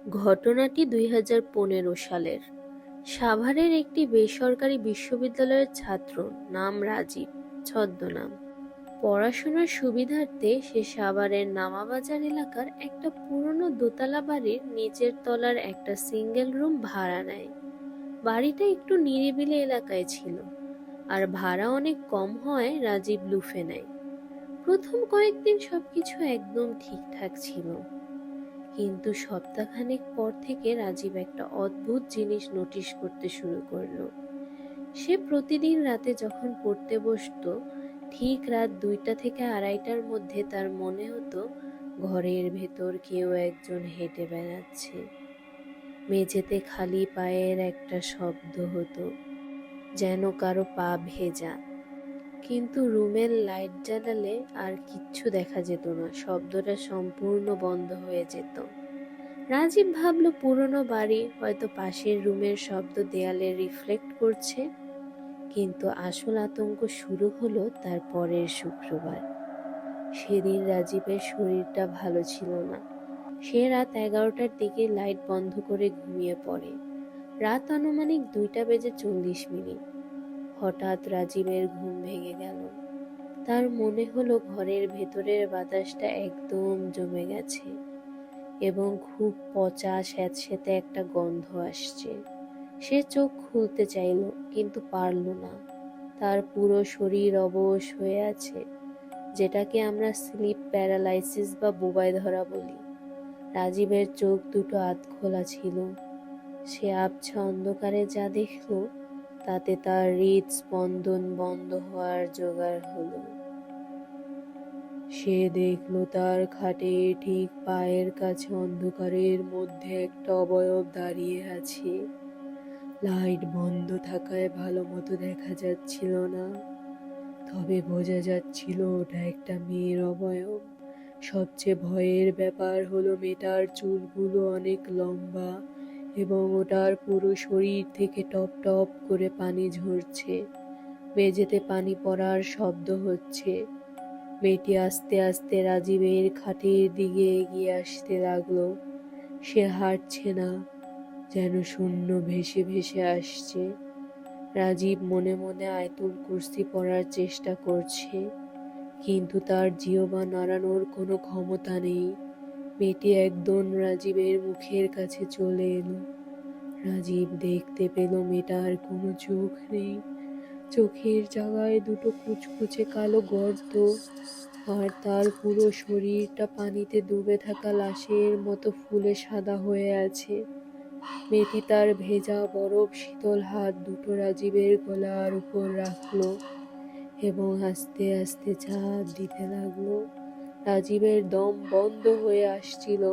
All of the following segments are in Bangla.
ঘটনাটি ২০১৫ সালের। সাভারের একটি বেসরকারি বিশ্ববিদ্যালয়ের ছাত্র, নাম রাজীব, ছদ্মনাম। পড়াশোনার সুবিধার্থে সে সাভারের নামাবাজার এলাকার একটা পুরনো দোতলা বাড়ির নিচের তলার একটা সিঙ্গেল রুম ভাড়া নেয়। বাড়িটা একটু নিরিবিলি এলাকায় ছিল, আর ভাড়া অনেক কম হওয়ায় রাজীব লুফে নেয়। প্রথম কয়েকদিন সবকিছু একদম ঠিকঠাক ছিল, কিন্তু সপ্তাহখানেক পর থেকে রাজীব একটা অদ্ভুত জিনিস নোটিশ করতে শুরু করলো। সে প্রতিদিন রাতে যখন পড়তে বসতো, ঠিক রাত ২টা থেকে ২:৩০টার মধ্যে তার মনে হতো ঘরের ভেতর কেউ একজন হেঁটে বেড়াচ্ছে। মেঝেতে খালি পায়ের একটা শব্দ হতো, যেন কারো পা ভেজা। কিন্তু রুমের লাইট জ্বালালে আর কিচ্ছু দেখা যেত না, শব্দটা সম্পূর্ণ বন্ধ হয়ে যেত। রাজীব ভাবল পুরনো বাড়ি, হয়তো পাশের রুমের শব্দ দেয়ালে রিফ্লেক্ট করছে। কিন্তু আসল আতঙ্ক শুরু হলো তার পরের শুক্রবার। সেদিন রাজীবের শরীরটা ভালো ছিল না। সে রাত 11টার দিকে লাইট বন্ধ করে ঘুমিয়ে পড়ে। রাত আনুমানিক 2:40। হঠাৎ রাজীবের ঘুম ভেঙে গেল। তার মনে হলো ঘরের ভেতরের বাতাসটা একদম জমে গেছে এবং খুব পচা স্যাঁতসেঁতে একটা গন্ধ আসছে। সে চোখ খুলতে চাইল, কিন্তু পারল না। তার পুরো শরীর অবশ হয়ে আছে, যেটাকে আমরা স্লিপ প্যারালাইসিস বা বোবায় ধরা বলি। রাজীবের চোখ দুটো আধখোলা ছিল। সে আবছা অন্ধকারে যা দেখল, তাতে তার হৃদস্পন্দন বন্ধ হওয়ার জোগাড় হলো। সে দেখল তার খাটে ঠিক পায়ের কাছে অন্ধকারের মধ্যে একটা অবয়ব দাঁড়িয়ে আছে। লাইট বন্ধ থাকায় ভালো মতো দেখা যাচ্ছিল না, তবে বোঝা যাচ্ছিল ওটা একটা মেয়ের অবয়ব। সবচেয়ে ভয়ের ব্যাপার হলো মেয়েটার চুলগুলো অনেক লম্বা এবং ওটার পুরো শরীর থেকে টপ টপ করে পানি ঝরছে। মেঝেতে পানি পড়ার শব্দ হচ্ছে। মেয়েটি আস্তে আস্তে রাজীবের খাটের দিকে এগিয়ে আসতে লাগলো। সে হাঁটছে না, যেন শূন্য ভেসে ভেসে আসছে। রাজীব মনে মনে আয়াতুল কুরসি পড়ার চেষ্টা করছে, কিন্তু তার জিহ্বা নাড়ানোর কোনো ক্ষমতা নেই। মেয়েটি একদম রাজীবের মুখের কাছে চলে এলো। রাজীব দেখতে পেল মেয়েটার কোনো চোখ নেই। চোখের জায়গায় দুটো কুচকুচে কালো গর্ত, আর তার পুরো শরীরটা পানিতে ডুবে থাকা লাশের মতো ফুলে সাদা হয়ে আছে। মেয়েটি তার ভেজা বরফ শীতল হাত দুটো রাজীবের গলার উপর রাখলো এবং আস্তে আস্তে চাপ দিতে লাগলো। রাজীবের দম বন্ধ হয়ে আসছিল।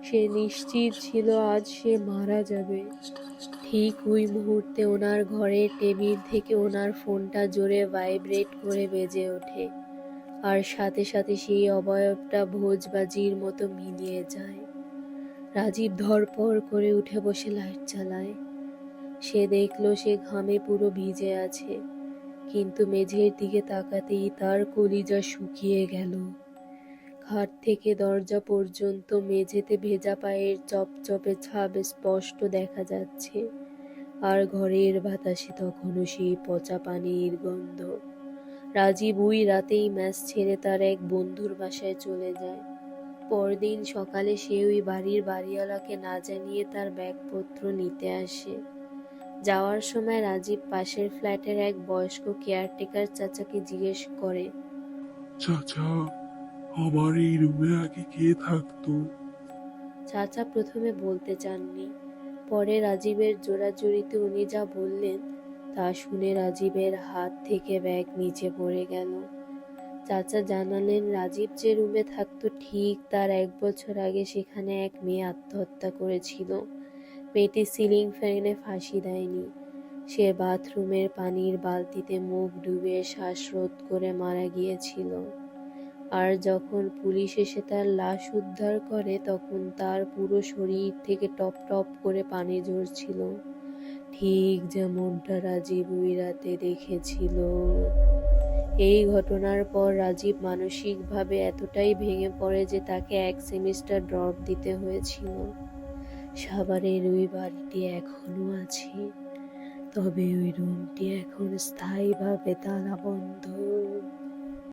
সে নিশ্চিত ছিল আজ সে মারা যাবে। ঠিক ওই মুহূর্তে ওনার ঘরের টেবিল থেকে ওনার ফোনটা জোরে ভাইব্রেট করে বেজে ওঠে, আর সাথে সাথে সেই অবয়বটা ভোজবাজির মতো মিলিয়ে যায়। রাজীব ধরপড় করে উঠে বসে লাইট জ্বালায়। সে দেখল সে ঘামে পুরো ভিজে আছে, কিন্তু মেঝের দিকে তাকাতেই তার কলিজা শুকিয়ে গেল। খাট থেকে দরজা পর্যন্ত মেঝেতে ভেজা পায়ের চপচপে ছাপ স্পষ্ট দেখা যাচ্ছে, আর ঘরের বাতাসে তখনও সেই পচা পানির গন্ধ। রাজীব ওই রাতেই ম্যাচ ছেড়ে তার এক বন্ধুর বাসায় চলে যায়। পরদিন সকালে সে ওই বাড়ির বাড়িওয়ালাকে না জানিয়ে তার ব্যাগপত্র নিতে আসে। যাওয়ার সময় রাজীব পাশের ফ্ল্যাটের এক বয়স্ক কেয়ারটেকার চাচাকে জিজ্ঞেস করে, চাচা, আমার এই রুমে আগে কে থাকতো? চাচা প্রথমে বলতে চাননি। পরে রাজীবের জোরাজুরিতে উনি যা বললেন তা শুনে রাজীবের হাত থেকে ব্যাগ নিচে পড়ে গেল। চাচা জানালেন রাজীব যে রুমে থাকতো ঠিক তার 1 বছর আগে সেখানে এক মেয়ে আত্মহত্যা করেছিল। মেয়েটি সিলিং ফ্যানে ফাঁসি দেয়নি, সে বাথরুমের পানির বালতিতে মুখ ডুবিয়ে শ্বাসরোধ করে মারা গিয়েছিল। আর যখন পুলিশ এসে তার লাশ উদ্ধার করে, তখন তার পুরো শরীর থেকে টপ টপ করে পানি ঝরছিল, ঠিক যেমনটা রাজীব ওই রাতে দেখেছিল। এই ঘটনার পর রাজীব মানসিকভাবে এতটাই ভেঙে পড়ে যে তাকে 1 সেমিস্টার ড্রপ দিতে হয়েছিল। সাভারের ওই বাড়িটি এখনো আছে, তবে ওই রুমটি এখন স্থায়ীভাবে তালা বন্ধ।